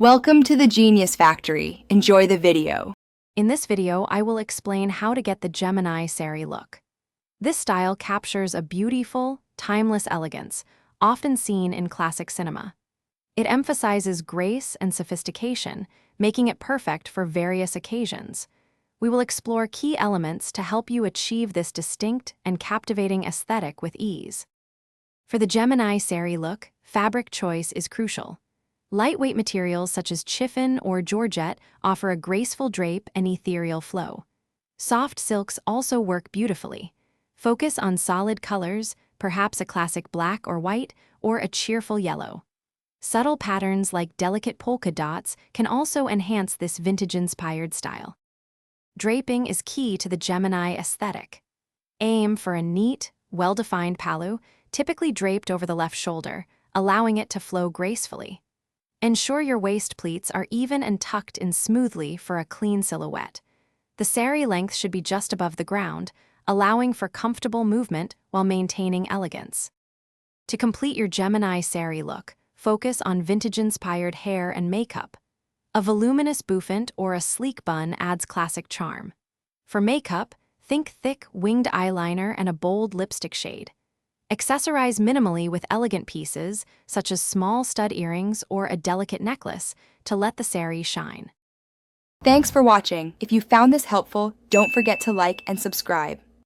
Welcome to the Genius Factory. Enjoy the video. In this video, I will explain how to get the Gemini Saree look. This style captures a beautiful, timeless elegance, often seen in classic cinema. It emphasizes grace and sophistication, making it perfect for various occasions. We will explore key elements to help you achieve this distinct and captivating aesthetic with ease. For the Gemini Saree look, fabric choice is crucial. Lightweight materials such as chiffon or georgette offer a graceful drape and ethereal flow. Soft silks also work beautifully. Focus on solid colors, perhaps a classic black or white, or a cheerful yellow. Subtle patterns like delicate polka dots can also enhance this vintage-inspired style. Draping is key to the Gemini aesthetic. Aim for a neat, well-defined pallu, typically draped over the left shoulder, allowing it to flow gracefully. Ensure your waist pleats are even and tucked in smoothly for a clean silhouette. The saree length should be just above the ground, allowing for comfortable movement while maintaining elegance. To complete your Gemini Saree look, focus on vintage-inspired hair and makeup. A voluminous bouffant or a sleek bun adds classic charm. For makeup, think thick, winged eyeliner and a bold lipstick shade. Accessorize minimally with elegant pieces, such as small stud earrings or a delicate necklace, to let the saree shine. Thanks for watching. If you found this helpful, don't forget to like and subscribe.